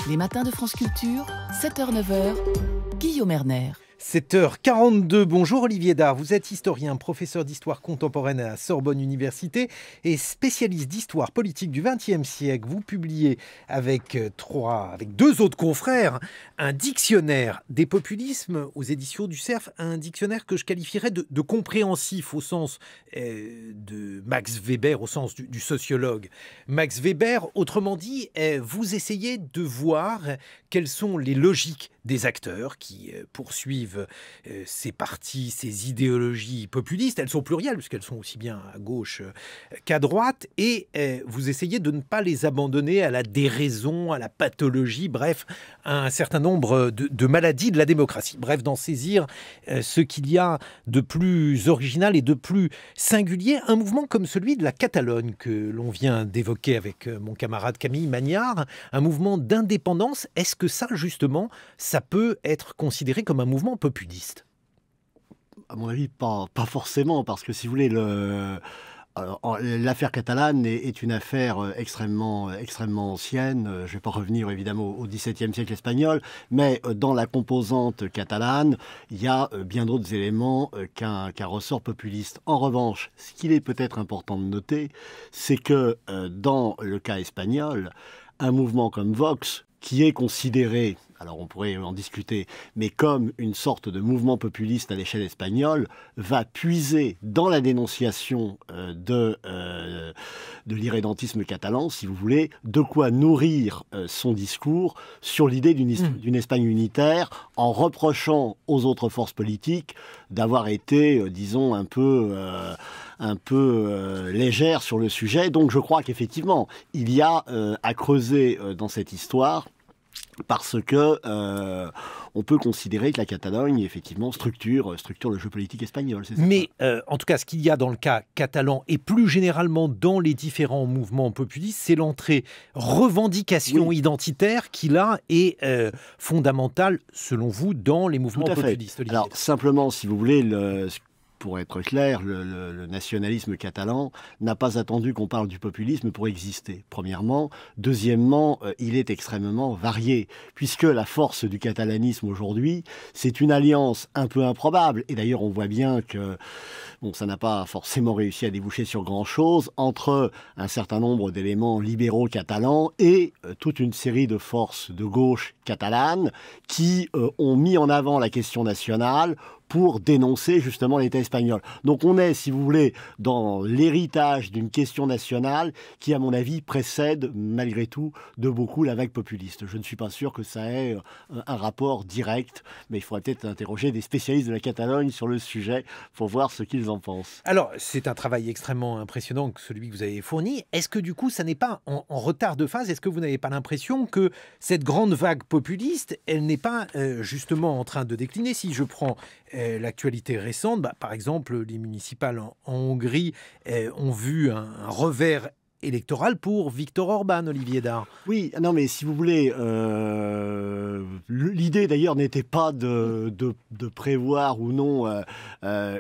Les matins de France Culture, 7h-9h, Guillaume Erner. 7h42, bonjour Olivier Dard, vous êtes historien, professeur d'histoire contemporaine à la Sorbonne Université et spécialiste d'histoire politique du XXe siècle. Vous publiez avec deux autres confrères un dictionnaire des populismes aux éditions du Cerf, un dictionnaire que je qualifierais de compréhensif au sens de Max Weber, au sens du sociologue Max Weber. Autrement dit, vous essayez de voir quelles sont les logiques des acteurs qui poursuivent ces partis, ces idéologies populistes. Elles sont plurielles, puisqu'elles sont aussi bien à gauche qu'à droite, et vous essayez de ne pas les abandonner à la déraison, à la pathologie, bref, à un certain nombre de maladies de la démocratie. Bref, d'en saisir ce qu'il y a de plus original et de plus singulier. Un mouvement comme celui de la Catalogne, que l'on vient d'évoquer avec mon camarade Camille Magnard, un mouvement d'indépendance. Est-ce que ça, justement, ça peut être considéré comme un mouvement populiste? À mon avis, pas forcément, parce que si vous voulez, l'affaire catalane est une affaire extrêmement ancienne. Je ne vais pas revenir évidemment au XVIIe siècle espagnol, mais dans la composante catalane, il y a bien d'autres éléments qu'un ressort populiste. En revanche, ce qu'il est peut-être important de noter, c'est que dans le cas espagnol, un mouvement comme Vox, qui est considéré, alors on pourrait en discuter, mais comme une sorte de mouvement populiste à l'échelle espagnole, va puiser dans la dénonciation de l'irrédentisme catalan, si vous voulez, de quoi nourrir son discours sur l'idée d'une Espagne unitaire, en reprochant aux autres forces politiques d'avoir été, disons, un peu légère sur le sujet. Donc je crois qu'effectivement, il y a à creuser dans cette histoire, parce que on peut considérer que la Catalogne, effectivement, structure le jeu politique espagnol. C'est ça. Mais en tout cas, ce qu'il y a dans le cas catalan et plus généralement dans les différents mouvements populistes, c'est l'entrée revendication identitaire qui là est fondamentale, selon vous, dans les mouvements populistes. Olivier. Alors simplement, si vous voulez, pour être clair, le nationalisme catalan n'a pas attendu qu'on parle du populisme pour exister, premièrement. Deuxièmement, il est extrêmement varié, puisque la force du catalanisme aujourd'hui, c'est une alliance un peu improbable. Et d'ailleurs, on voit bien que ça n'a pas forcément réussi à déboucher sur grand-chose, entre un certain nombre d'éléments libéraux catalans et toute une série de forces de gauche catalanes qui ont mis en avant la question nationale pour dénoncer justement l'État espagnol. Donc on est, si vous voulez, dans l'héritage d'une question nationale qui, à mon avis, précède malgré tout de beaucoup la vague populiste. Je ne suis pas sûr que ça ait un rapport direct, mais il faudrait peut-être interroger des spécialistes de la Catalogne sur le sujet pour voir ce qu'ils en pensent. Alors, c'est un travail extrêmement impressionnant que celui que vous avez fourni. Est-ce que du coup, ça n'est pas en retard de phase? Est-ce que vous n'avez pas l'impression que cette grande vague populiste, elle n'est pas justement en train de décliner? Si je prends l'actualité récente, par exemple, les municipales en Hongrie ont vu un revers électoral pour Viktor Orban, Olivier Dard. Oui, non, mais si vous voulez, l'idée d'ailleurs n'était pas de prévoir ou non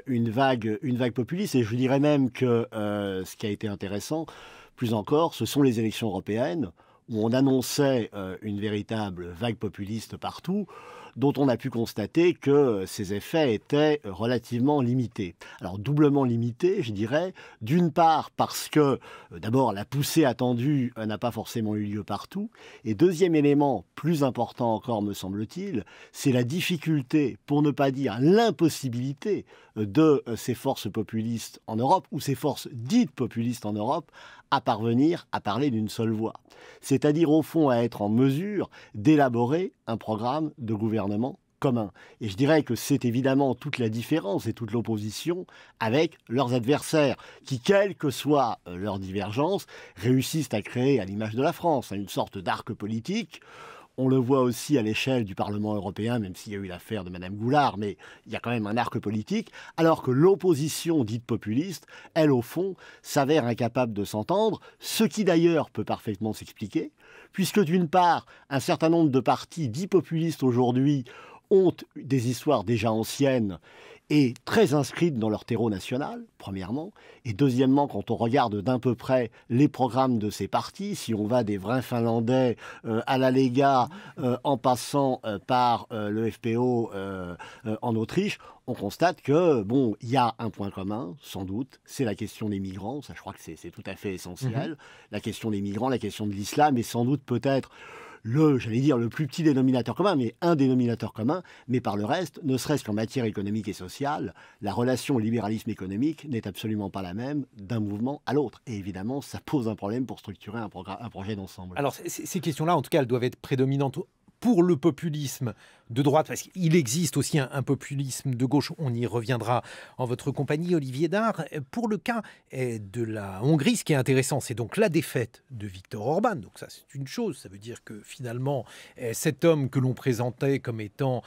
une vague populiste, et je dirais même que ce qui a été intéressant, plus encore, ce sont les élections européennes, où on annonçait une véritable vague populiste partout, dont on a pu constater que ces effets étaient relativement limités. Alors doublement limités, je dirais, d'une part parce que d'abord la poussée attendue n'a pas forcément eu lieu partout, et deuxième élément plus important encore me semble-t-il, c'est la difficulté, pour ne pas dire l'impossibilité de ces forces populistes en Europe, ou ces forces dites populistes en Europe, à parvenir à parler d'une seule voix. C'est-à-dire au fond à être en mesure d'élaborer un programme de gouvernement commun. Et je dirais que c'est évidemment toute la différence et toute l'opposition avec leurs adversaires, qui, quelle que soit leur divergence, réussissent à créer, à l'image de la France, une sorte d'arc politique. On le voit aussi à l'échelle du Parlement européen, même s'il y a eu l'affaire de Madame Goulard, mais il y a quand même un arc politique, alors que l'opposition dite populiste, elle, au fond, s'avère incapable de s'entendre, ce qui d'ailleurs peut parfaitement s'expliquer, puisque d'une part, un certain nombre de partis dits populistes aujourd'hui ont des histoires déjà anciennes et très inscrites dans leur terreau national, premièrement. Et deuxièmement, quand on regarde d'un peu près les programmes de ces partis, si on va des vrais Finlandais à la Lega, en passant par le FPO en Autriche, on constate que, bon, il y a un point commun, sans doute, c'est la question des migrants. Ça, je crois que c'est tout à fait essentiel. La question des migrants, la question de l'islam, et sans doute peut-être j'allais dire, le plus petit dénominateur commun, mais un dénominateur commun. Mais par le reste, ne serait-ce qu'en matière économique et sociale, la relation au libéralisme économique n'est absolument pas la même d'un mouvement à l'autre. Et évidemment, ça pose un problème pour structurer un projet d'ensemble. Alors, ces questions-là, en tout cas, elles doivent être prédominantes pour le populisme de droite, parce qu'il existe aussi un populisme de gauche. On y reviendra en votre compagnie, Olivier Dard. Pour le cas de la Hongrie, ce qui est intéressant, c'est donc la défaite de Viktor Orban. Donc ça, c'est une chose. Ça veut dire que finalement, cet homme que l'on présentait comme étant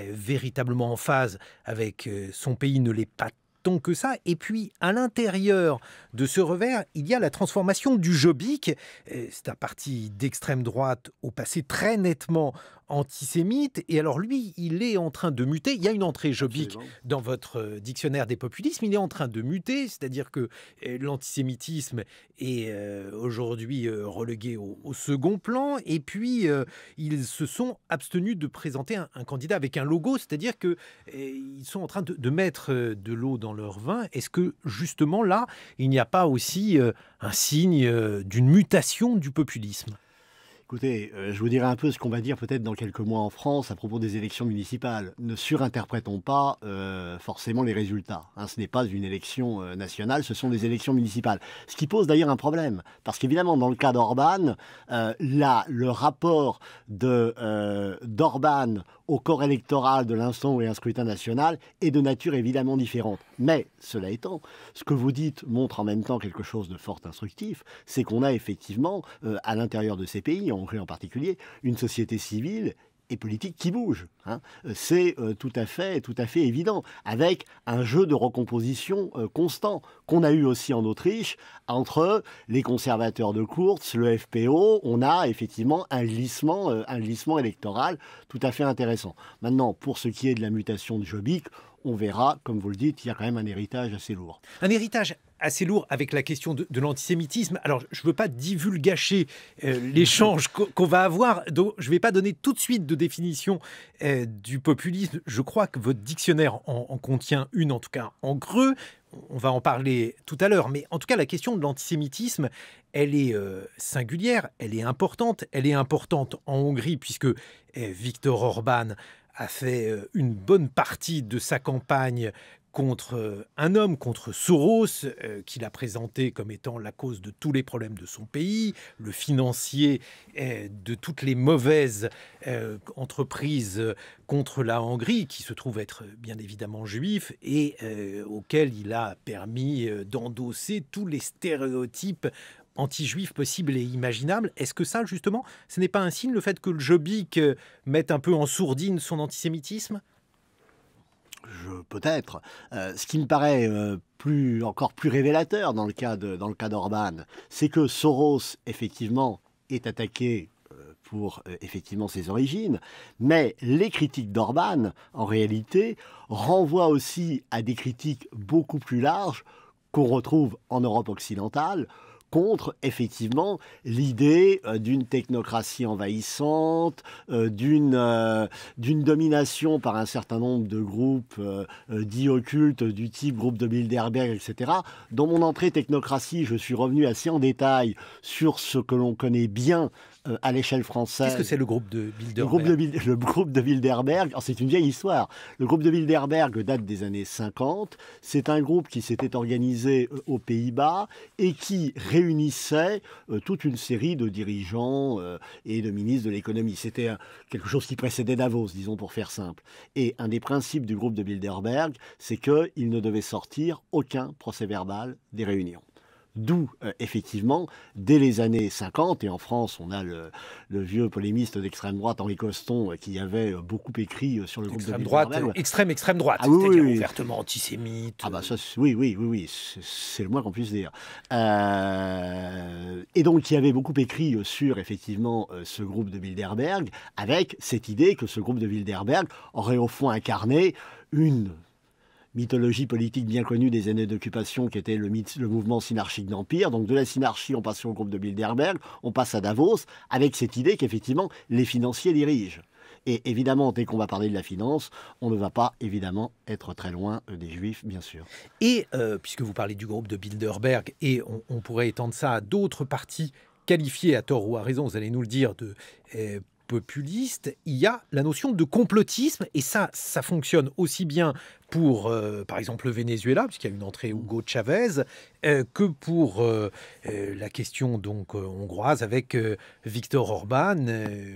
véritablement en phase avec son pays ne l'est pas tant que ça. Et puis, à l'intérieur de ce revers, il y a la transformation du Jobbik. C'est un parti d'extrême droite au passé très nettement antisémite. Et alors lui, il est en train de muter. Il y a une entrée Jobbik dans votre dictionnaire des populismes. Il est en train de muter, c'est-à-dire que l'antisémitisme est aujourd'hui relégué au second plan. Et puis, ils se sont abstenus de présenter un candidat avec un logo, c'est-à-dire qu'ils sont en train de mettre de l'eau dans leur vin. Est-ce que justement là, il n'y a pas aussi un signe d'une mutation du populisme ? Écoutez, je vous dirai un peu ce qu'on va dire peut-être dans quelques mois en France à propos des élections municipales. Ne surinterprétons pas forcément les résultats. Ce n'est pas une élection nationale, ce sont des élections municipales. Ce qui pose d'ailleurs un problème, parce qu'évidemment, dans le cas d'Orban, le rapport d'Orban au corps électoral de l'instant où il y a un scrutin national est de nature évidemment différente. Mais, cela étant, ce que vous dites montre en même temps quelque chose de fort instructif, c'est qu'on a effectivement, à l'intérieur de ces pays, en Hongrie en particulier, une société civile et politique qui bouge. C'est tout à fait évident, avec un jeu de recomposition constant qu'on a eu aussi en Autriche entre les conservateurs de Kurz, le FPO. On a effectivement un glissement électoral tout à fait intéressant. Maintenant, pour ce qui est de la mutation de Jobbik, on verra, comme vous le dites, il y a quand même un héritage assez lourd. Un héritage assez lourd avec la question de l'antisémitisme. Alors, je ne veux pas divulgacher l'échange qu'on va avoir, donc je ne vais pas donner tout de suite de définition du populisme. Je crois que votre dictionnaire en contient une, en tout cas en creux. On va en parler tout à l'heure, mais en tout cas, la question de l'antisémitisme, elle est singulière, elle est importante. Elle est importante en Hongrie, puisque Viktor Orban a fait une bonne partie de sa campagne contre un homme, contre Soros, qu'il a présenté comme étant la cause de tous les problèmes de son pays, le financier de toutes les mauvaises entreprises contre la Hongrie, qui se trouve être bien évidemment juif, et auquel il a permis d'endosser tous les stéréotypes anti-juifs possibles et imaginables. Est-ce que ça, justement, ce n'est pas un signe, le fait que le Jobbik mette un peu en sourdine son antisémitisme ? Peut-être. Ce qui me paraît encore plus révélateur dans le cas d'Orban, c'est que Soros, effectivement, est attaqué pour effectivement ses origines, mais les critiques d'Orban, en réalité, renvoient aussi à des critiques beaucoup plus larges qu'on retrouve en Europe occidentale, contre, effectivement, l'idée d'une technocratie envahissante, d'une domination par un certain nombre de groupes dits occultes, du type groupe de Bilderberg, etc. Dans mon entrée technocratie, je suis revenu assez en détail sur ce que l'on connaît bien à l'échelle française. Qu'est-ce que c'est le groupe de Bilderberg ? Le groupe de Bilderberg, c'est une vieille histoire. Le groupe de Bilderberg date des années 50. C'est un groupe qui s'était organisé aux Pays-Bas et qui réunissait toute une série de dirigeants et de ministres de l'économie. C'était quelque chose qui précédait Davos, disons pour faire simple. Et un des principes du groupe de Bilderberg, c'est qu'il ne devait sortir aucun procès-verbal des réunions. D'où, effectivement, dès les années 50, et en France, on a le vieux polémiste d'extrême droite, Henri Coston, qui avait beaucoup écrit sur le groupe de Bilderberg. Extrême droite, ah, oui, c'est-à-dire oui, ouvertement antisémite. Ah bah ça, oui, c'est le moins qu'on puisse dire. Et donc, il y avait beaucoup écrit sur, effectivement, ce groupe de Bilderberg, avec cette idée que ce groupe de Bilderberg aurait au fond incarné une mythologie politique bien connue des années d'occupation qui était le mouvement synarchique d'Empire. Donc de la synarchie, on passe au groupe de Bilderberg, on passe à Davos, avec cette idée qu'effectivement, les financiers dirigent. Et évidemment, dès qu'on va parler de la finance, on ne va pas évidemment être très loin des Juifs, bien sûr. Et puisque vous parlez du groupe de Bilderberg, et on pourrait étendre ça à d'autres partis qualifiés, à tort ou à raison, vous allez nous le dire, de populistes, il y a la notion de complotisme, et ça fonctionne aussi bien pour, par exemple, le Venezuela, puisqu'il y a une entrée Hugo Chavez, que pour la question donc hongroise avec Viktor Orban.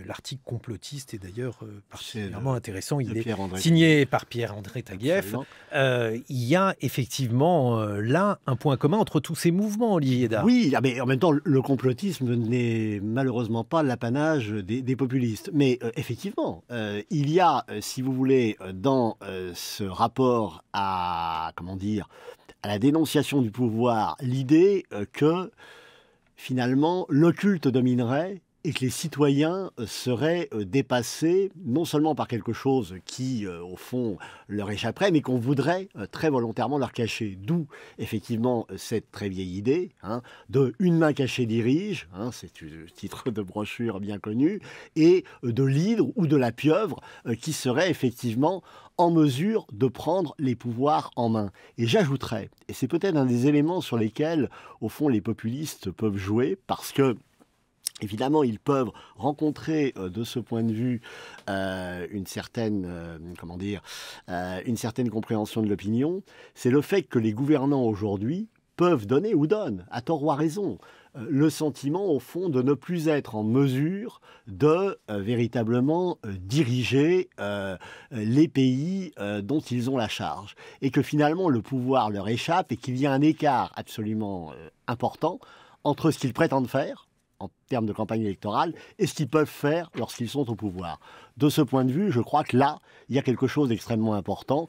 L'article complotiste est d'ailleurs particulièrement intéressant. Il est signé par Pierre-André Taguieff. Il y a effectivement là un point commun entre tous ces mouvements, Olivier Dard. Oui, mais en même temps, le complotisme n'est malheureusement pas l'apanage des populistes. Mais effectivement, il y a, si vous voulez, dans ce rapport à la dénonciation du pouvoir, l'idée que finalement l'occulte dominerait et que les citoyens seraient dépassés non seulement par quelque chose qui, au fond, leur échapperait, mais qu'on voudrait très volontairement leur cacher. D'où, effectivement, cette très vieille idée de « une main cachée dirige », c'est le titre de brochure bien connu, et de l'hydre ou de la pieuvre qui serait effectivement en mesure de prendre les pouvoirs en main. Et j'ajouterais, et c'est peut-être un des éléments sur lesquels, au fond, les populistes peuvent jouer, parce que évidemment, ils peuvent rencontrer de ce point de vue une certaine compréhension de l'opinion. C'est le fait que les gouvernants aujourd'hui peuvent donner ou donnent, à tort ou à raison, le sentiment, au fond, de ne plus être en mesure de véritablement diriger les pays dont ils ont la charge. Et que finalement, le pouvoir leur échappe et qu'il y a un écart absolument important entre ce qu'ils prétendent faire en termes de campagne électorale, et ce qu'ils peuvent faire lorsqu'ils sont au pouvoir. De ce point de vue, je crois que là, il y a quelque chose d'extrêmement important.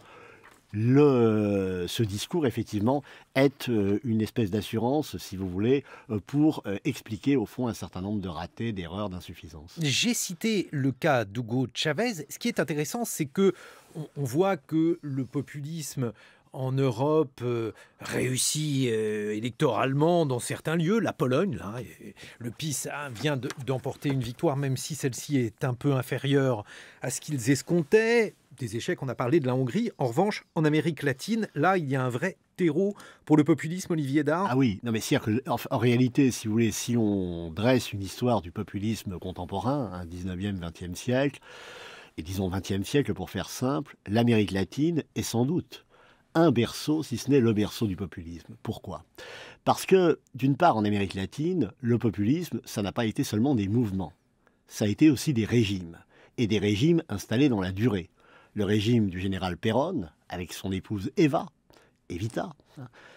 Ce discours, effectivement, est une espèce d'assurance, si vous voulez, pour expliquer, au fond, un certain nombre de ratés, d'erreurs, d'insuffisances. J'ai cité le cas d'Hugo Chavez. Ce qui est intéressant, c'est que on voit que le populisme en Europe réussit électoralement dans certains lieux. La Pologne, là, le PiS vient d'emporter une victoire, même si celle-ci est un peu inférieure à ce qu'ils escomptaient. Des échecs, on a parlé de la Hongrie. En revanche, en Amérique latine, là, il y a un vrai terreau pour le populisme, Olivier Dard. Ah oui, non mais c'est-à-dire qu'en réalité, si vous voulez, si on dresse une histoire du populisme contemporain, 19e, 20e siècle, et disons 20e siècle pour faire simple, l'Amérique latine est sans doute un berceau, si ce n'est le berceau du populisme. Pourquoi ? Parce que, d'une part, en Amérique latine, le populisme, ça n'a pas été seulement des mouvements. Ça a été aussi des régimes. Et des régimes installés dans la durée. Le régime du général Perón, avec son épouse Evita.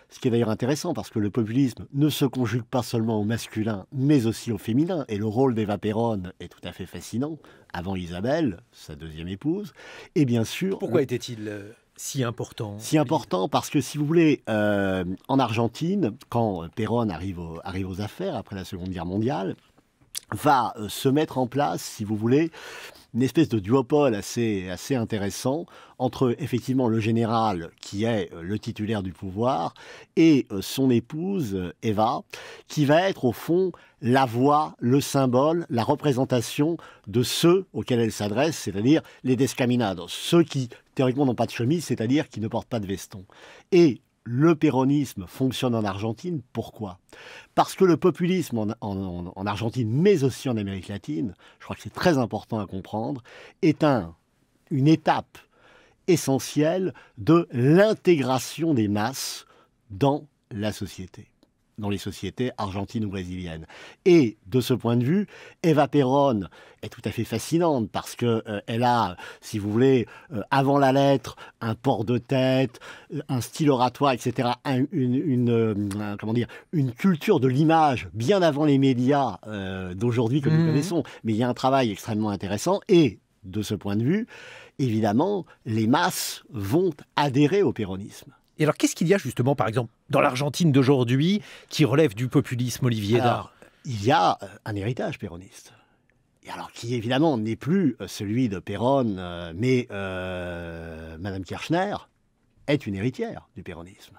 Ce qui est d'ailleurs intéressant, parce que le populisme ne se conjugue pas seulement au masculin, mais aussi au féminin. Et le rôle d'Eva Perón est tout à fait fascinant, avant Isabelle, sa deuxième épouse. Et bien sûr... Pourquoi était-il si important ? Si important parce que, si vous voulez, en Argentine, quand Perón arrive aux affaires, après la Seconde Guerre mondiale, va se mettre en place, si vous voulez, une espèce de duopole assez intéressant entre, effectivement, le général, qui est le titulaire du pouvoir, et son épouse, Eva, qui va être, au fond, la voix, le symbole, la représentation de ceux auxquels elle s'adresse, c'est-à-dire les descaminados, ceux qui, théoriquement, n'ont pas de chemise, c'est-à-dire qui ne portent pas de veston. Et le péronisme fonctionne en Argentine. Pourquoi ? Parce que le populisme en Argentine, mais aussi en Amérique latine, je crois que c'est très important à comprendre, est une étape essentielle de l'intégration des masses dans la société, dans les sociétés argentines ou brésiliennes. Et de ce point de vue, Eva Perón est tout à fait fascinante parce qu'elle a, si vous voulez, avant la lettre, un port de tête, un style oratoire, etc., une culture de l'image bien avant les médias d'aujourd'hui que nous connaissons. Mais il y a un travail extrêmement intéressant et, de ce point de vue, évidemment, les masses vont adhérer au péronisme. Et alors, qu'est-ce qu'il y a justement, par exemple, dans l'Argentine d'aujourd'hui qui relève du populisme, Olivier Dard ? Il y a un héritage péroniste. Et alors, qui évidemment n'est plus celui de Perón, mais Madame Kirchner, est une héritière du péronisme.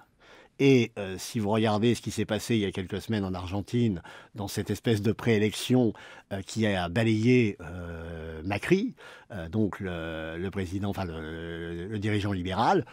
Et si vous regardez ce qui s'est passé il y a quelques semaines en Argentine, dans cette espèce de préélection qui a balayé Macri, donc le président, enfin le dirigeant libéral,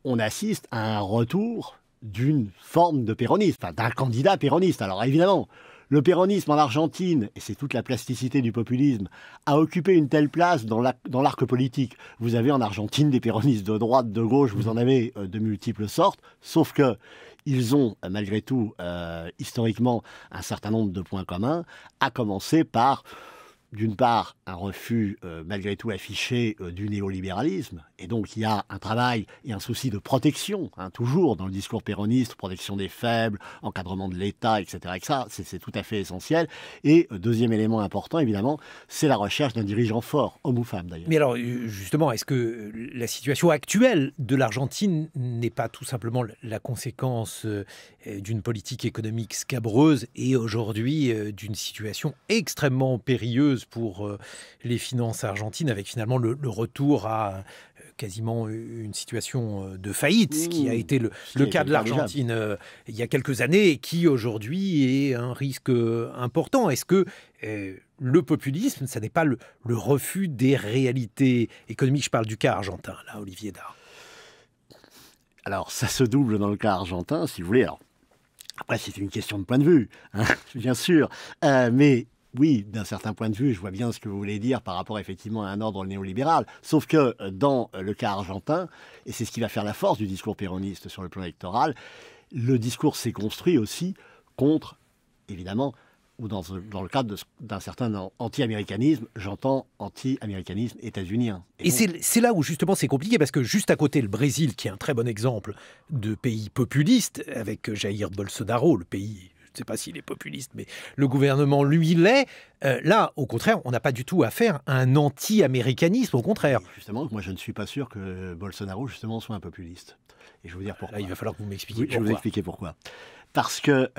on assiste à un retour d'une forme de péronisme, enfin, d'un candidat péroniste. Alors évidemment, le péronisme en Argentine, et c'est toute la plasticité du populisme, a occupé une telle place dans l'arc politique. Vous avez en Argentine des péronistes de droite, de gauche, vous en avez de multiples sortes, sauf que ils ont, malgré tout, historiquement, un certain nombre de points communs, à commencer par, d'une part, un refus, malgré tout, affiché du néolibéralisme. Et donc, il y a un travail et un souci de protection, toujours dans le discours péroniste, protection des faibles, encadrement de l'État, etc. C'est tout à fait essentiel. Et deuxième élément important, évidemment, c'est la recherche d'un dirigeant fort, homme ou femme d'ailleurs. Mais alors, justement, est-ce que la situation actuelle de l'Argentine n'est pas tout simplement la conséquence d'une politique économique scabreuse et aujourd'hui d'une situation extrêmement périlleuse pour les finances argentines, avec finalement le retour à quasiment une situation de faillite, ce qui a été le cas de l'Argentine il y a quelques années et qui aujourd'hui est un risque important. Est-ce que le populisme, ça n'est pas le refus des réalités économiques? Je parle du cas argentin, là, Olivier Dahr. Alors, ça se double dans le cas argentin, si vous voulez. Alors, après, c'est une question de point de vue, bien sûr. Mais oui, d'un certain point de vue, je vois bien ce que vous voulez dire par rapport effectivement à un ordre néolibéral. Sauf que dans le cas argentin, et c'est ce qui va faire la force du discours péroniste sur le plan électoral, le discours s'est construit aussi contre, évidemment, ou dans le cadre d'un certain anti-américanisme, j'entends anti-américanisme états-unien. Et c'est là où justement c'est compliqué, parce que juste à côté, le Brésil, qui est un très bon exemple de pays populiste, avec Jair Bolsonaro, le pays... Je ne sais pas s'il est populiste, mais le gouvernement, lui, l'est. Là, au contraire, on n'a pas du tout affaire à un anti-américanisme, au contraire. Et justement, moi, je ne suis pas sûr que Bolsonaro, justement, soit un populiste. Et je vais vous dire pourquoi. Là, il va falloir que vous m'expliquiez pourquoi. Je vais vous expliquer pourquoi. Parce que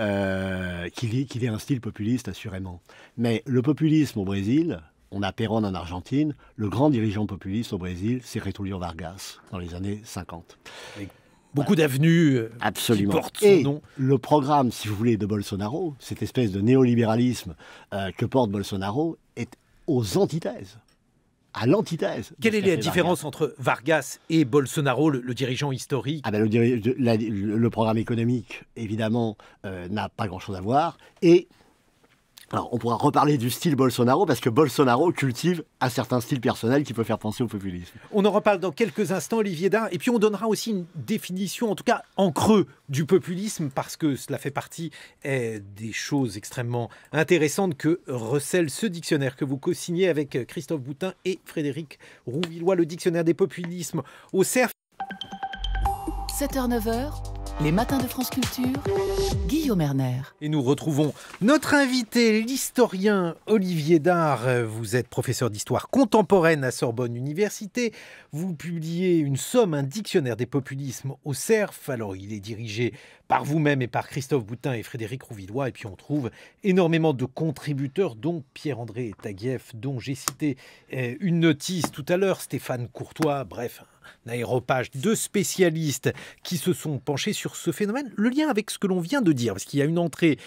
qu'il ait un style populiste, assurément. Mais le populisme au Brésil, on a Perón en Argentine, le grand dirigeant populiste au Brésil, c'est Getúlio Vargas, dans les années 50. Avec beaucoup d'avenues qui portent son nom. Le programme, si vous voulez, de Bolsonaro, cette espèce de néolibéralisme que porte Bolsonaro, est aux antithèses. À l'antithèse. Quelle est la différence entre Vargas et Bolsonaro, le dirigeant historique? Le programme économique, évidemment, n'a pas grand-chose à voir. Et alors, on pourra reparler du style Bolsonaro, parce que Bolsonaro cultive un certain style personnel qui peut faire penser au populisme. On en reparle dans quelques instants, Olivier Dahr, et puis on donnera aussi une définition, en tout cas en creux, du populisme, parce que cela fait partie des choses extrêmement intéressantes que recèle ce dictionnaire que vous co-signez avec Christophe Boutin et Frédéric Rouvillois, le dictionnaire des populismes au CERF. 7h-9h, les matins de France Culture, Guillaume Erner. Et nous retrouvons notre invité, l'historien Olivier Dahr. Vous êtes professeur d'histoire contemporaine à Sorbonne Université. Vous publiez une somme, un dictionnaire des populismes au CERF. Alors, il est dirigé par vous-même et par Christophe Boutin et Frédéric Rouvillois. Et puis, on trouve énormément de contributeurs, dont Pierre-André Taguieff, dont j'ai cité une notice tout à l'heure, Stéphane Courtois, bref, un aéropage de spécialistes qui se sont penchés sur ce phénomène. Le lien avec ce que l'on vient de dire, parce qu'il y a une entrée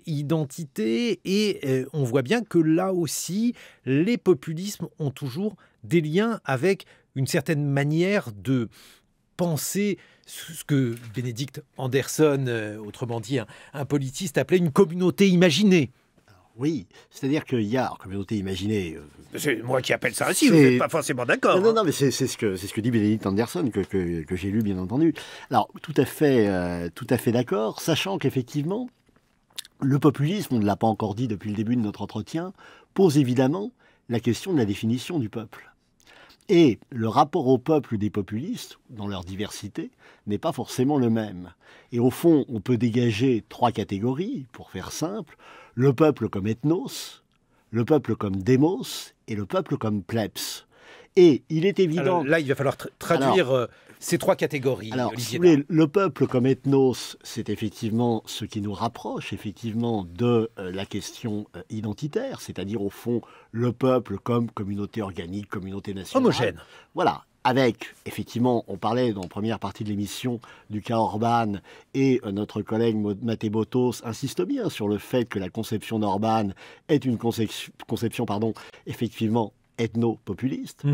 identité et on voit bien que là aussi, les populismes ont toujours des liens avec une certaine manière de penser ce que Benedict Anderson, autrement dit un politiste, appelait une communauté imaginée. Oui, c'est-à-dire qu'il y a une communauté imaginée. C'est moi qui appelle ça ainsi, vous n'êtes pas forcément d'accord. Non, mais c'est ce que dit Benedict Anderson, que j'ai lu, bien entendu. Alors, tout à fait d'accord, sachant qu'effectivement, le populisme, on ne l'a pas encore dit depuis le début de notre entretien, pose évidemment la question de la définition du peuple. Et le rapport au peuple des populistes, dans leur diversité, n'est pas forcément le même. Et au fond, on peut dégager 3 catégories, pour faire simple: le peuple comme ethnos, le peuple comme démos et le peuple comme plebs. Et il est évident... Alors là, il va falloir traduire ces 3 catégories. Alors, si vous voulez, le peuple comme ethnos, c'est effectivement ce qui nous rapproche effectivement de la question identitaire, c'est-à-dire au fond le peuple comme communauté organique, communauté nationale. Homogène. Voilà. avec, effectivement, on parlait dans la première partie de l'émission du cas Orban, et notre collègue Mathé Botos insiste bien sur le fait que la conception d'Orban est une conception, effectivement, ethno-populiste.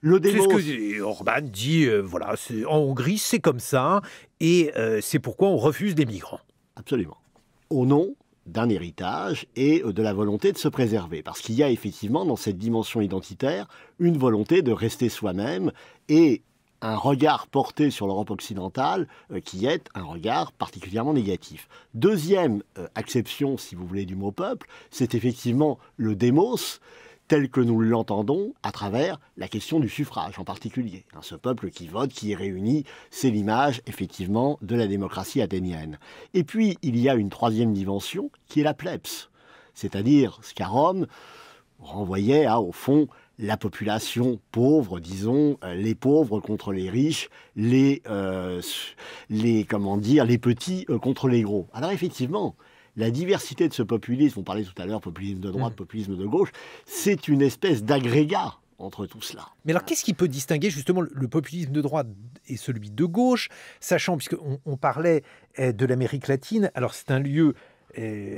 Le démos... C'est ce que Orban dit, voilà, en Hongrie, c'est comme ça, et c'est pourquoi on refuse des migrants. Absolument. Au nom d'un héritage et de la volonté de se préserver. Parce qu'il y a effectivement dans cette dimension identitaire une volonté de rester soi-même et un regard porté sur l'Europe occidentale qui est un regard particulièrement négatif. Deuxième acception, si vous voulez, du mot peuple, c'est effectivement le démos, tel que nous l'entendons à travers la question du suffrage en particulier. Ce peuple qui vote, qui est réuni, c'est l'image effectivement de la démocratie athénienne. Et puis il y a une troisième dimension qui est la plebs, c'est-à-dire ce qu'à Rome renvoyait à, au fond, la population pauvre, disons, les pauvres contre les riches, les petits contre les gros. Alors effectivement, la diversité de ce populisme, on parlait tout à l'heure populisme de droite, populisme de gauche, c'est une espèce d'agrégat entre tout cela. Mais alors, qu'est-ce qui peut distinguer justement le populisme de droite et celui de gauche, sachant, puisqu'on parlait de l'Amérique latine, alors c'est un lieu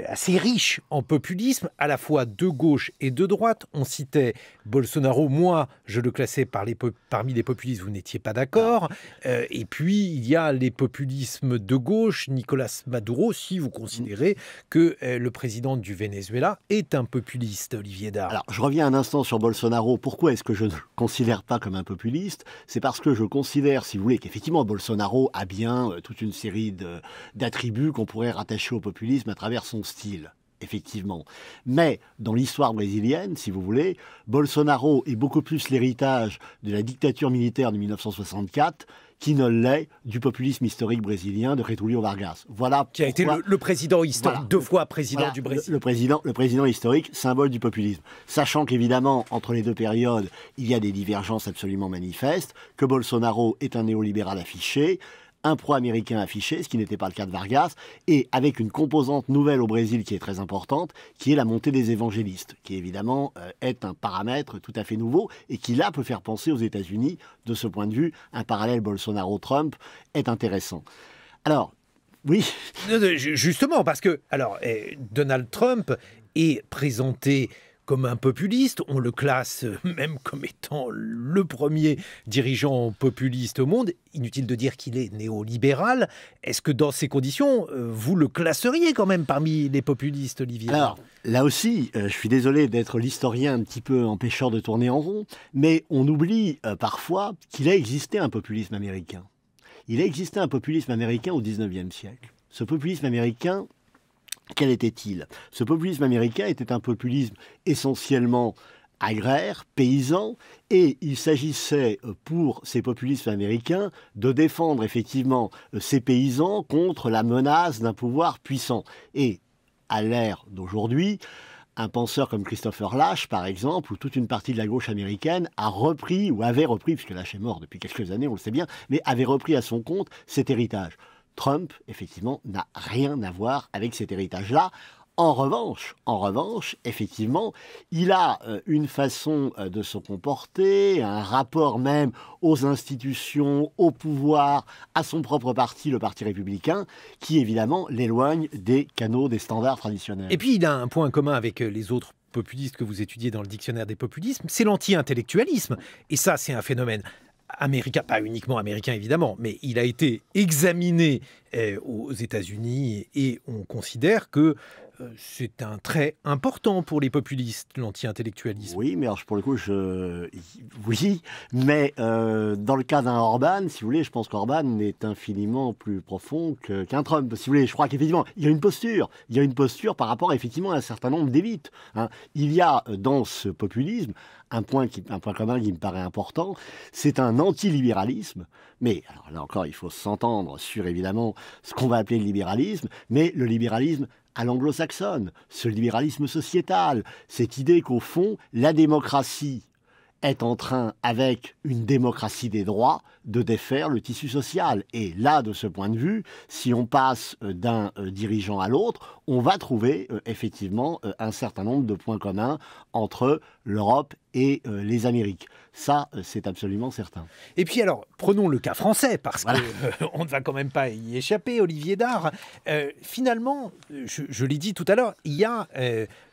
assez riche en populisme, à la fois de gauche et de droite. On citait Bolsonaro, moi je le classais parmi les populistes, vous n'étiez pas d'accord. Et puis il y a les populismes de gauche, Nicolas Maduro, si vous considérez que le président du Venezuela est un populiste, Olivier Dard. Alors je reviens un instant sur Bolsonaro. Pourquoi est-ce que je ne le considère pas comme un populiste? C'est parce que je considère, si vous voulez, qu'effectivement Bolsonaro a bien toute une série d'attributs qu'on pourrait rattacher au populisme à travers son style, effectivement. Mais dans l'histoire brésilienne, si vous voulez, Bolsonaro est beaucoup plus l'héritage de la dictature militaire de 1964 qui ne l'est du populisme historique brésilien de Getúlio Vargas. Voilà qui a été le président historique, voilà, 2 fois président du Brésil. Le président historique, symbole du populisme. Sachant qu'évidemment, entre les deux périodes, il y a des divergences absolument manifestes, que Bolsonaro est un néolibéral affiché, un pro-américain affiché, ce qui n'était pas le cas de Vargas, et avec une composante nouvelle au Brésil qui est très importante, qui est la montée des évangélistes, qui évidemment est un paramètre tout à fait nouveau, et qui là peut faire penser aux États-Unis. De ce point de vue, un parallèle Bolsonaro-Trump est intéressant. Alors, oui. Justement, parce que Donald Trump est présenté comme un populiste, on le classe même comme étant le premier dirigeant populiste au monde. Inutile de dire qu'il est néolibéral. Est-ce que dans ces conditions, vous le classeriez quand même parmi les populistes, Olivier? Alors, là aussi, je suis désolé d'être l'historien un petit peu empêcheur de tourner en rond, mais on oublie parfois qu'il a existé un populisme américain. Il a existé un populisme américain au XIXe siècle. Ce populisme américain, quel était-il? Ce populisme américain était un populisme essentiellement agraire, paysan, et il s'agissait pour ces populistes américains de défendre effectivement ces paysans contre la menace d'un pouvoir puissant. Et à l'ère d'aujourd'hui, un penseur comme Christopher Lasch, par exemple, ou toute une partie de la gauche américaine a repris, ou avait repris, puisque Lasch est mort depuis quelques années, on le sait bien, mais avait repris à son compte cet héritage. Trump, effectivement, n'a rien à voir avec cet héritage-là. En revanche, effectivement, il a une façon de se comporter, un rapport même aux institutions, au pouvoir, à son propre parti, le Parti républicain, qui évidemment l'éloigne des canaux, des standards traditionnels. Et puis il a un point commun avec les autres populistes que vous étudiez dans le dictionnaire des populismes, c'est l'anti-intellectualisme. Et ça, c'est un phénomène américain, pas uniquement américain évidemment, mais il a été examiné aux États-Unis et on considère que c'est un trait important pour les populistes, l'anti-intellectualisme. Oui, mais alors, pour le coup, oui, mais dans le cas d'un Orban, si vous voulez, je pense qu'Orban est infiniment plus profond qu'un Trump. Si vous voulez, je crois qu'effectivement, il y a une posture par rapport effectivement à un certain nombre d'élites. Il y a dans ce populisme un point commun qui me paraît important, c'est un antilibéralisme. Mais alors là encore, il faut s'entendre sur évidemment ce qu'on va appeler le libéralisme, mais le libéralisme à l'anglo-saxonne, ce libéralisme sociétal, cette idée qu'au fond, la démocratie est en train, avec une démocratie des droits, de défaire le tissu social. Et là, de ce point de vue, si on passe d'un dirigeant à l'autre, on va trouver effectivement un certain nombre de points communs entre l'Europe et les Amériques. Ça, c'est absolument certain. Et puis alors, prenons le cas français, parce Voilà. qu'on ne va quand même pas y échapper, Olivier Dard. Finalement, je l'ai dit tout à l'heure, il y a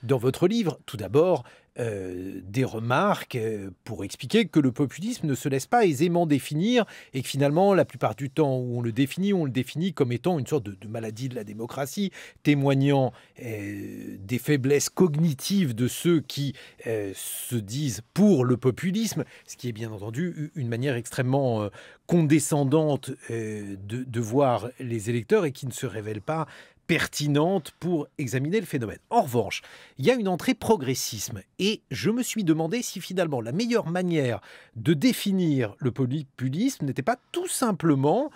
dans votre livre, tout d'abord, des remarques pour expliquer que le populisme ne se laisse pas aisément définir et que finalement, la plupart du temps où on le définit comme étant une sorte de maladie de la démocratie, témoignant des faiblesses cognitives de ceux qui se disent pour le populisme, ce qui est bien entendu une manière extrêmement condescendante de voir les électeurs et qui ne se révèle pas pertinente pour examiner le phénomène. En revanche, il y a une entrée progressisme et je me suis demandé si finalement la meilleure manière de définir le populisme n'était pas tout simplement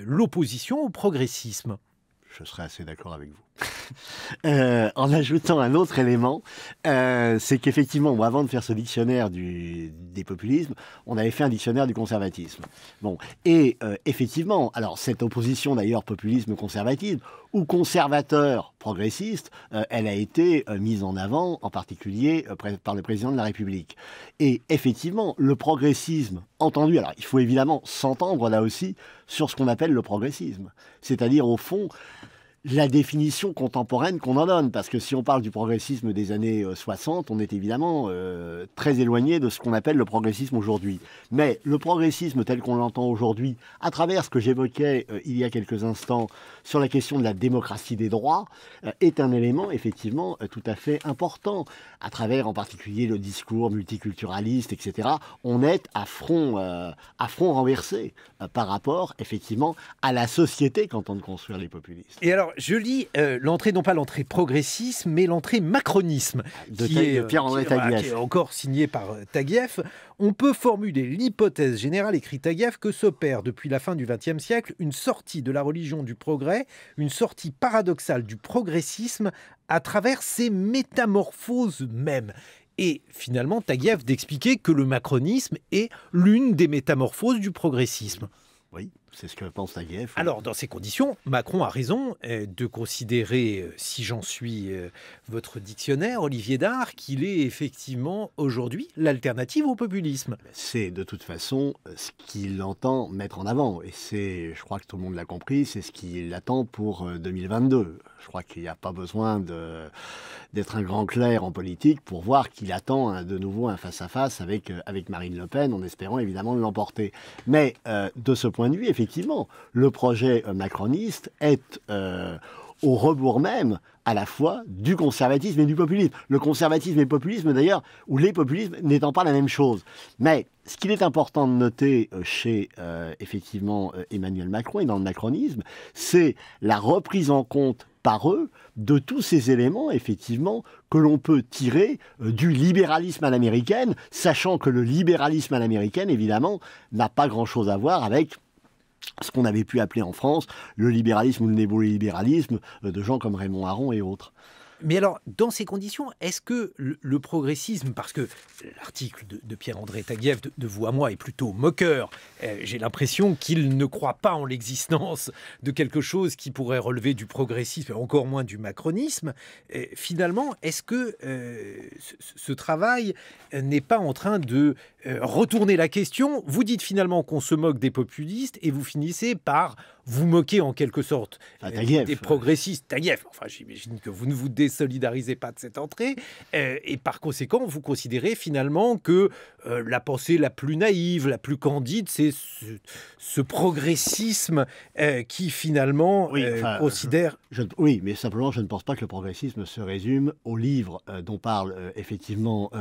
l'opposition au progressisme. Je serais assez d'accord avec vous. En ajoutant un autre élément, c'est qu'effectivement, avant de faire ce dictionnaire des populismes, on avait fait un dictionnaire du conservatisme. Bon, et effectivement, alors cette opposition d'ailleurs populisme-conservatisme ou conservateur-progressiste, elle a été mise en avant, en particulier par le président de la République. Et effectivement, le progressisme entendu, alors il faut évidemment s'entendre là aussi sur ce qu'on appelle le progressisme, c'est-à-dire au fond la définition contemporaine qu'on en donne, parce que si on parle du progressisme des années 60, on est évidemment très éloigné de ce qu'on appelle le progressisme aujourd'hui. Mais le progressisme tel qu'on l'entend aujourd'hui, à travers ce que j'évoquais il y a quelques instants sur la question de la démocratie des droits, est un élément effectivement tout à fait important. À travers en particulier le discours multiculturaliste, etc., on est à front renversé par rapport effectivement à la société qu'entendent construire les populistes. Et alors, je lis l'entrée, non pas l'entrée progressisme, mais l'entrée macronisme, de Pierre-André Taguieff. Qui est encore signé par Taguieff. On peut formuler l'hypothèse générale, écrit Taguieff, que s'opère depuis la fin du XXe siècle une sortie de la religion du progrès, une sortie paradoxale du progressisme à travers ses métamorphoses mêmes. Et finalement, Taguieff d'expliquer que le macronisme est l'une des métamorphoses du progressisme. Oui, c'est ce que pense Taguieff. Alors, dans ces conditions, Macron a raison de considérer, si j'en suis votre dictionnaire, Olivier Dard, qu'il est effectivement aujourd'hui l'alternative au populisme. C'est de toute façon ce qu'il entend mettre en avant. Et c'est, je crois que tout le monde l'a compris, c'est ce qu'il attend pour 2022. Je crois qu'il n'y a pas besoin d'être un grand clerc en politique pour voir qu'il attend de nouveau un face-à-face avec Marine Le Pen, en espérant évidemment de l'emporter. Mais de ce point de vue, effectivement, le projet macroniste est au rebours même à la fois du conservatisme et du populisme. Le conservatisme et le populisme, d'ailleurs, ou les populismes n'étant pas la même chose. Mais ce qu'il est important de noter chez, effectivement, Emmanuel Macron et dans le macronisme, c'est la reprise en compte par eux de tous ces éléments, effectivement, que l'on peut tirer du libéralisme à l'américaine, sachant que le libéralisme à l'américaine, évidemment, n'a pas grand-chose à voir avec ce qu'on avait pu appeler en France le libéralisme ou le néolibéralisme de gens comme Raymond Aron et autres. Mais alors, dans ces conditions, est-ce que le progressisme, parce que l'article de Pierre-André Taguieff, de vous à moi, est plutôt moqueur, j'ai l'impression qu'il ne croit pas en l'existence de quelque chose qui pourrait relever du progressisme, et encore moins du macronisme. Finalement, est-ce que ce travail n'est pas en train de retourner la question? Vous dites finalement qu'on se moque des populistes et vous finissez par vous moquer en quelque sorte des progressistes. Taguieff, enfin j'imagine que vous ne vous désolidarisez pas de cette entrée et par conséquent vous considérez finalement que la pensée la plus naïve, la plus candide, c'est ce progressisme qui finalement considère... Oui, mais simplement je ne pense pas que le progressisme se résume au livre dont parle effectivement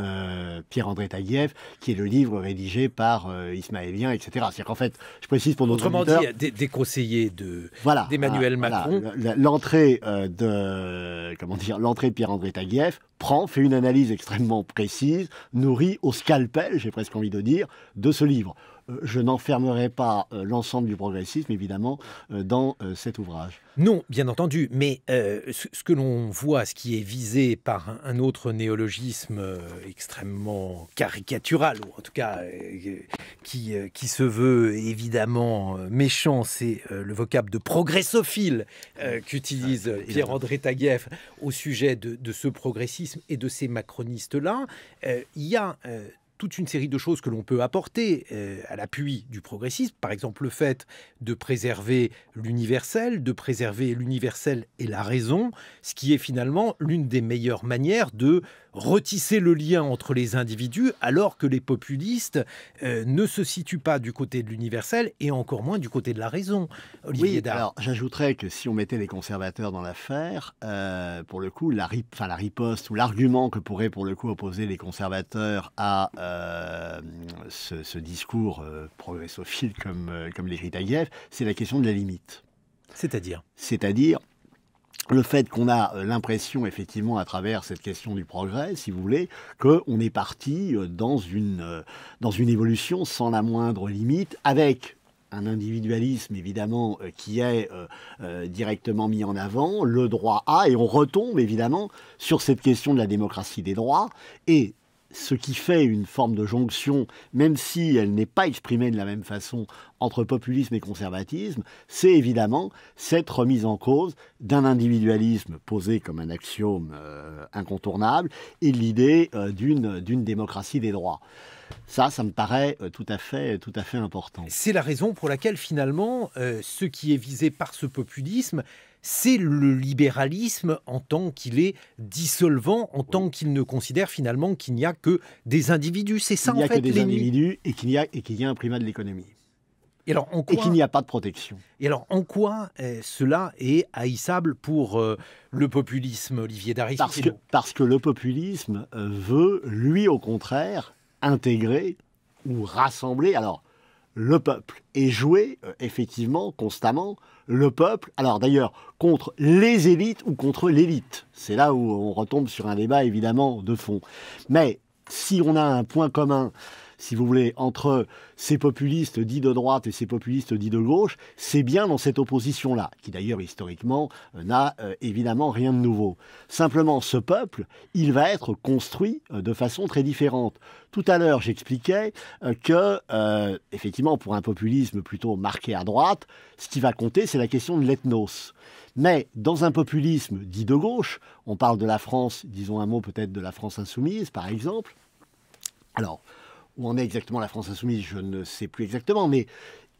Pierre-André Taguieff, qui est le livre rédigé par Ismaélien, etc. C'est-à-dire qu'en fait, je précise pour notre autrement dit, des conseillers d'Emmanuel Macron. L'entrée l'entrée de Pierre-André Taguieff fait une analyse extrêmement précise, nourrie au scalpel, j'ai presque envie de dire, de ce livre. Je n'enfermerai pas l'ensemble du progressisme, évidemment, dans cet ouvrage. Non, bien entendu, mais ce que l'on voit, ce qui est visé par un autre néologisme extrêmement caricatural, ou en tout cas qui se veut évidemment méchant, c'est le vocable de progressophile qu'utilise Pierre-André Taguieff au sujet de ce progressisme et de ces macronistes-là. Il y a toute une série de choses que l'on peut apporter à l'appui du progressisme. Par exemple, le fait de préserver l'universel, et la raison, ce qui est finalement l'une des meilleures manières de retisser le lien entre les individus, alors que les populistes ne se situent pas du côté de l'universel et encore moins du côté de la raison. Olivier Dard. Alors j'ajouterais que si on mettait les conservateurs dans l'affaire, pour le coup, la riposte ou l'argument que pourraient pour le coup opposer les conservateurs à ce discours progressophile comme l'écrit Taguieff, c'est la question de la limite. C'est-à-dire le fait qu'on a l'impression, effectivement, à travers cette question du progrès, si vous voulez, qu'on est parti dans une évolution sans la moindre limite, avec un individualisme, évidemment, qui est directement mis en avant, le droit à, et on retombe, évidemment, sur cette question de la démocratie des droits, et ce qui fait une forme de jonction, même si elle n'est pas exprimée de la même façon entre populisme et conservatisme, c'est évidemment cette remise en cause d'un individualisme posé comme un axiome incontournable et l'idée d'une démocratie des droits. Ça me paraît tout à fait important. C'est la raison pour laquelle, finalement, ce qui est visé par ce populisme, c'est le libéralisme en tant qu'il est dissolvant, en tant qu'il ne considère finalement qu'il n'y a que des individus. C'est ça, en fait, il n'y a que des individus et qu'il y a un primat de l'économie. Et qu'il n'y a pas de protection. Et alors, en quoi cela est haïssable pour le populisme, Olivier Dary? Parce que le populisme veut, lui, au contraire, intégrer ou rassembler le peuple et jouer effectivement constamment le peuple, alors d'ailleurs contre les élites ou contre l'élite. C'est là où on retombe sur un débat évidemment de fond. Mais si on a un point commun, si vous voulez, entre ces populistes dits de droite et ces populistes dits de gauche, c'est bien dans cette opposition-là, qui d'ailleurs historiquement n'a évidemment rien de nouveau. Simplement, ce peuple, il va être construit de façon très différente. Tout à l'heure, j'expliquais que, effectivement, pour un populisme plutôt marqué à droite, ce qui va compter, c'est la question de l'ethnos. Mais dans un populisme dit de gauche, on parle de la France, disons un mot peut-être de la France insoumise, par exemple. Alors, où en est exactement la France insoumise, je ne sais plus exactement, mais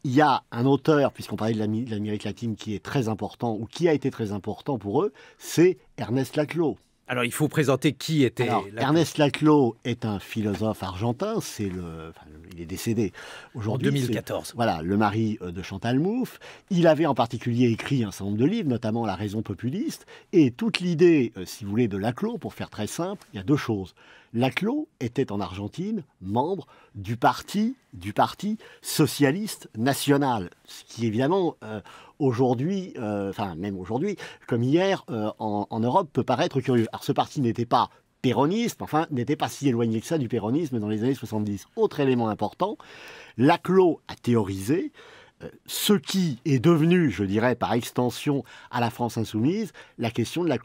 il y a un auteur, puisqu'on parlait de l'Amérique latine, qui est très important, ou qui a été très important pour eux, c'est Ernest Laclau. Alors, il faut présenter qui était Laclau. Ernest Laclau est un philosophe argentin, il est décédé aujourd'hui. En 2014. Voilà, le mari de Chantal Mouffe. Il avait en particulier écrit un certain nombre de livres, notamment La raison populiste. Et toute l'idée, si vous voulez, de Laclau, pour faire très simple, il y a deux choses. Laclau était en Argentine membre du parti socialiste national, ce qui évidemment aujourd'hui, même aujourd'hui, comme hier, en Europe, peut paraître curieux. Alors ce parti n'était pas péroniste, n'était pas si éloigné que ça du péronisme dans les années 70. Autre élément important, Laclau a théorisé ce qui est devenu, je dirais, par extension à la France insoumise, la question de la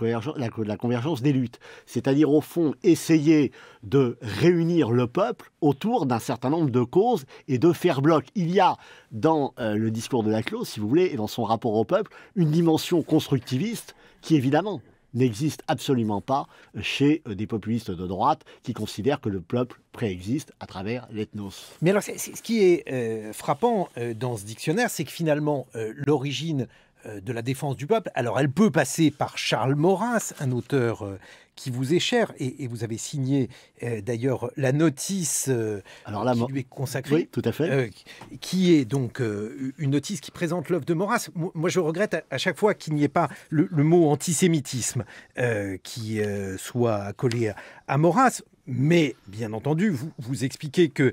convergence des luttes. C'est-à-dire, au fond, essayer de réunir le peuple autour d'un certain nombre de causes et de faire bloc. Il y a, dans le discours de Laclau, si vous voulez, et dans son rapport au peuple, une dimension constructiviste qui, évidemment, n'existe absolument pas chez des populistes de droite qui considèrent que le peuple préexiste à travers l'ethnos. Mais alors, ce qui est frappant dans ce dictionnaire, c'est que finalement, l'origine de la défense du peuple, alors elle peut passer par Charles Maurras, un auteur qui vous est cher, et vous avez signé d'ailleurs la notice qui lui est consacrée. Oui, tout à fait. Qui est donc une notice qui présente l'œuvre de Maurras. Moi, je regrette à chaque fois qu'il n'y ait pas le mot antisémitisme qui soit accolé à Maurras. Mais, bien entendu, vous expliquez que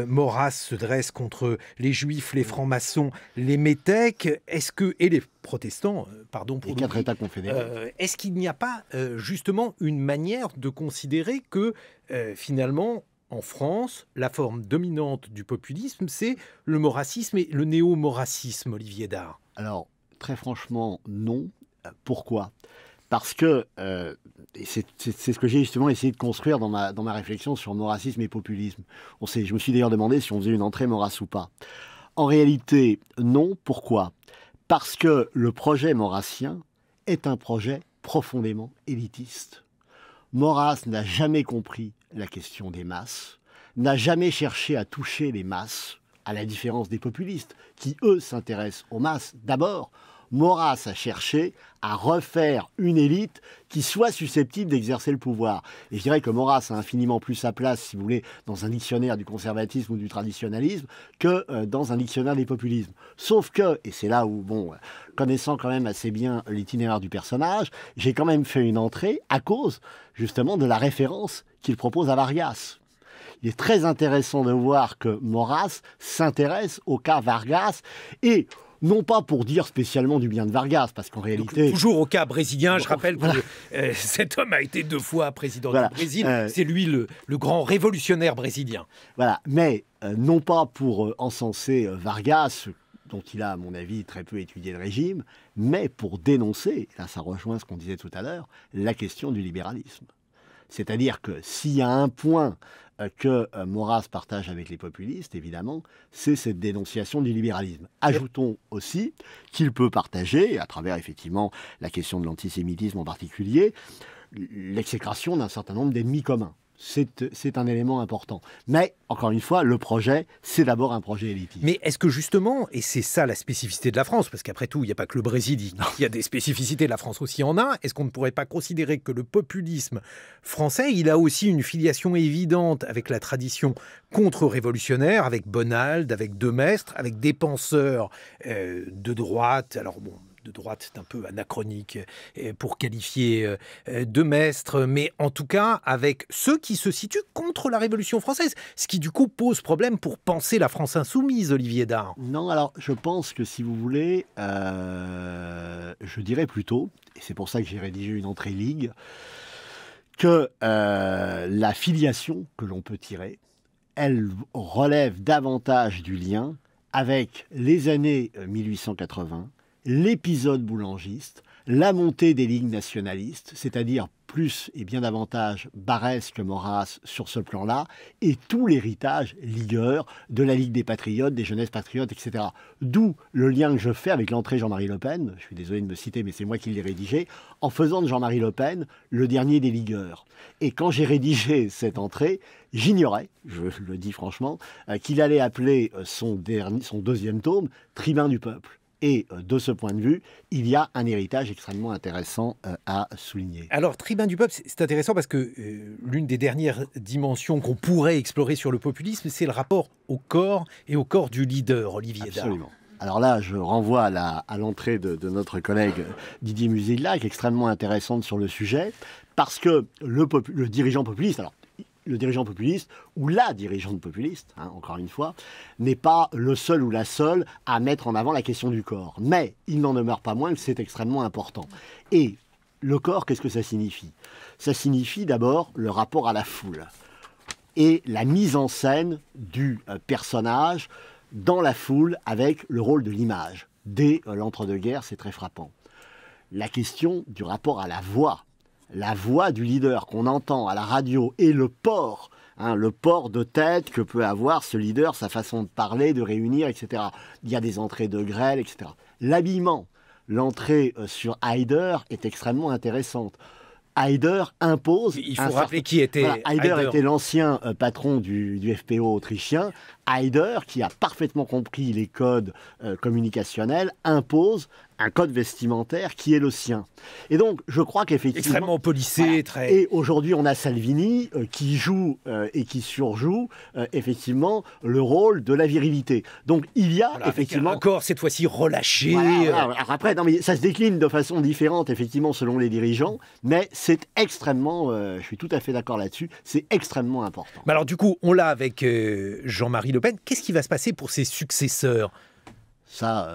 Maurras se dresse contre les juifs, les francs-maçons, les métèques, et les protestants, pardon pour les quatre États confédérés. Est-ce qu'il n'y a pas justement une manière de considérer que finalement, en France, la forme dominante du populisme, c'est le maurassisme et le néo-maurassisme, Olivier Dard? Alors, très franchement, non. Pourquoi ? Parce que, et c'est ce que j'ai justement essayé de construire dans ma réflexion sur maurassisme et populisme. Je me suis d'ailleurs demandé si on faisait une entrée Maurras ou pas. En réalité, non. Pourquoi ? Parce que le projet maurassien est un projet profondément élitiste. Maurras n'a jamais compris la question des masses, n'a jamais cherché à toucher les masses, à la différence des populistes, qui, eux, s'intéressent aux masses. D'abord, Maurras a cherché à refaire une élite qui soit susceptible d'exercer le pouvoir. Et je dirais que Maurras a infiniment plus sa place, si vous voulez, dans un dictionnaire du conservatisme ou du traditionnalisme que dans un dictionnaire des populismes. Sauf que, et c'est là où, bon, connaissant quand même assez bien l'itinéraire du personnage, j'ai quand même fait une entrée à cause, justement, de la référence qu'il propose à Vargas. Il est très intéressant de voir que Maurras s'intéresse au cas Vargas et non pas pour dire spécialement du bien de Vargas, parce qu'en réalité... Donc, toujours au cas brésilien, je rappelle que cet homme a été 2 fois président du Brésil. C'est lui le grand révolutionnaire brésilien. Voilà, mais non pas pour encenser Vargas, dont il a, à mon avis, très peu étudié le régime, mais pour dénoncer, là ça rejoint ce qu'on disait tout à l'heure, la question du libéralisme. C'est-à-dire que s'il y a un point que Maurras partage avec les populistes, évidemment, c'est cette dénonciation du libéralisme. Ajoutons aussi qu'il peut partager, à travers effectivement la question de l'antisémitisme en particulier, l'exécration d'un certain nombre d'ennemis communs. C'est un élément important. Mais, encore une fois, le projet, c'est d'abord un projet élitiste. Mais est-ce que justement, et c'est ça la spécificité de la France, parce qu'après tout, il n'y a pas que le Brésil, il y a des spécificités, la France aussi en a, est-ce qu'on ne pourrait pas considérer que le populisme français, il a aussi une filiation évidente avec la tradition contre-révolutionnaire, avec Bonald, avec Demestre, avec des penseurs de droite, alors bon... de droite, c'est un peu anachronique pour qualifier Demestre, mais en tout cas avec ceux qui se situent contre la Révolution française, ce qui du coup pose problème pour penser la France insoumise, Olivier Dahr. Non, alors je pense que si vous voulez, je dirais plutôt, et c'est pour ça que j'ai rédigé une entrée ligue, que la filiation que l'on peut tirer, elle relève davantage du lien avec les années 1880, l'épisode boulangiste, la montée des ligues nationalistes, c'est-à-dire plus et bien davantage Barrès que Maurras sur ce plan-là, et tout l'héritage ligueur de la Ligue des Patriotes, des Jeunesses Patriotes, etc. D'où le lien que je fais avec l'entrée Jean-Marie Le Pen, je suis désolé de me citer, mais c'est moi qui l'ai rédigé, en faisant de Jean-Marie Le Pen le dernier des ligueurs. Et quand j'ai rédigé cette entrée, j'ignorais, je le dis franchement, qu'il allait appeler son deuxième tome « Tribun du peuple ». Et de ce point de vue, il y a un héritage extrêmement intéressant à souligner. Alors, Tribun du peuple, c'est intéressant parce que l'une des dernières dimensions qu'on pourrait explorer sur le populisme, c'est le rapport au corps et au corps du leader, Olivier Dahr. Absolument. Alors là, je renvoie à l'entrée de notre collègue Didier Musilhac, extrêmement intéressante sur le sujet, parce que le dirigeant populiste... Alors, le dirigeant populiste, ou la dirigeante populiste, encore une fois, n'est pas le seul ou la seule à mettre en avant la question du corps. Mais il n'en demeure pas moins que c'est extrêmement important. Et le corps, qu'est-ce que ça signifie? Ça signifie d'abord le rapport à la foule et la mise en scène du personnage dans la foule avec le rôle de l'image. Dès l'entre-deux-guerres, c'est très frappant. La question du rapport à la voix du leader qu'on entend à la radio et le port de tête que peut avoir ce leader, sa façon de parler, de réunir, etc. Il y a des entrées de grêle, etc. L'habillement, l'entrée sur Haider est extrêmement intéressante. Haider impose... Il faut rappeler qui était Haider était l'ancien patron du FPO autrichien. Haider, qui a parfaitement compris les codes communicationnels, impose un code vestimentaire qui est le sien. Et donc, je crois qu'effectivement... Extrêmement policé, voilà. très... Et aujourd'hui, on a Salvini qui joue et qui surjoue effectivement le rôle de la virilité. Donc, il y a effectivement... Avec un corps, cette fois-ci, relâché. Voilà. Alors après, non, mais ça se décline de façon différente, effectivement, selon les dirigeants, mais c'est extrêmement... je suis tout à fait d'accord là-dessus, c'est extrêmement important. Mais alors, du coup, on l'a avec Jean-Marie Le Pen. Qu'est-ce qui va se passer pour ses successeurs ? Ça,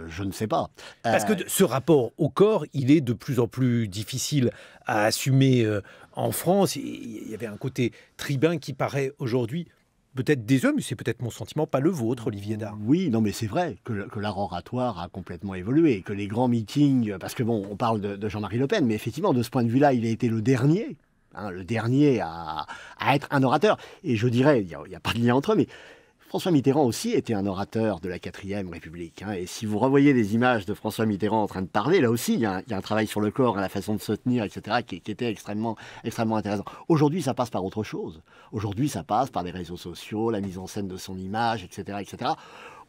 je ne sais pas. Parce que ce rapport au corps, il est de plus en plus difficile à assumer en France. Il y avait un côté tribun qui paraît aujourd'hui peut-être des hommes, mais c'est peut-être mon sentiment, pas le vôtre, Olivier Dahr. Oui, non, mais c'est vrai que l'art oratoire a complètement évolué, que les grands meetings, parce que bon, on parle de Jean-Marie Le Pen, mais effectivement, de ce point de vue-là, il a été le dernier à être un orateur. Et je dirais, il n'y a pas de lien entre eux, mais François Mitterrand aussi était un orateur de la 4e République. Hein, et si vous revoyez des images de François Mitterrand en train de parler, là aussi, il y a un travail sur le corps, la façon de se tenir, etc., qui était extrêmement intéressant. Aujourd'hui, ça passe par autre chose. Aujourd'hui, ça passe par les réseaux sociaux, la mise en scène de son image, etc., etc.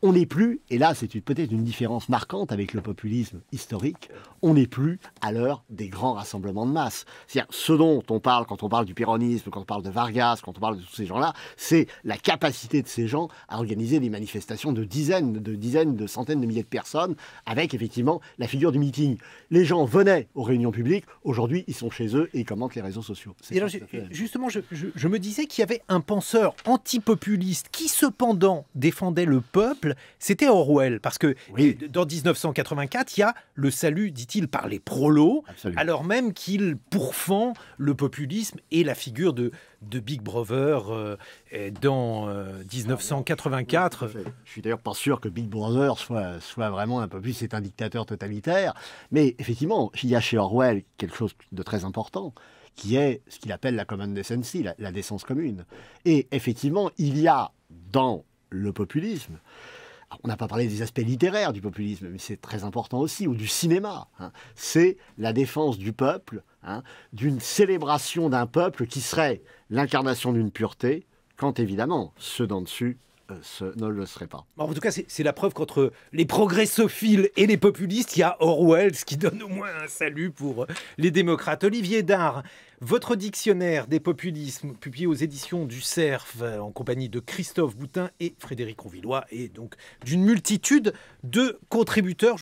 On n'est plus, et là c'est peut-être une différence marquante avec le populisme historique, on n'est plus à l'heure des grands rassemblements de masse. C'est-à-dire ce dont on parle quand on parle du péronisme, quand on parle de Vargas, quand on parle de tous ces gens-là, c'est la capacité de ces gens à organiser des manifestations de dizaines, de centaines de milliers de personnes, avec effectivement la figure du meeting. Les gens venaient aux réunions publiques, aujourd'hui ils sont chez eux et ils commentent les réseaux sociaux. Et alors, justement, je me disais qu'il y avait un penseur antipopuliste qui cependant défendait le peuple. C'était Orwell, parce que oui, dans 1984, il y a le salut, dit-il, par les prolos, absolument, alors même qu'il pourfend le populisme et la figure de Big Brother dans 1984. Je suis d'ailleurs pas sûr que Big Brother soit vraiment un populiste, c'est un dictateur totalitaire, mais effectivement, il y a chez Orwell quelque chose de très important, qui est ce qu'il appelle la common decency, la décence commune. Et effectivement, il y a dans le populisme, on n'a pas parlé des aspects littéraires du populisme, mais c'est très important aussi, ou du cinéma. Hein. C'est la défense du peuple, hein, d'une célébration d'un peuple qui serait l'incarnation d'une pureté, quand évidemment ceux d'en dessus ne le seraient pas. En tout cas, c'est la preuve qu'entre les progressophiles et les populistes, il y a Orwell, ce qui donne au moins un salut pour les démocrates. Olivier Dard, votre dictionnaire des populismes, publié aux éditions du Cerf, en compagnie de Christophe Boutin et Frédéric Rouvillois, et donc d'une multitude de contributeurs.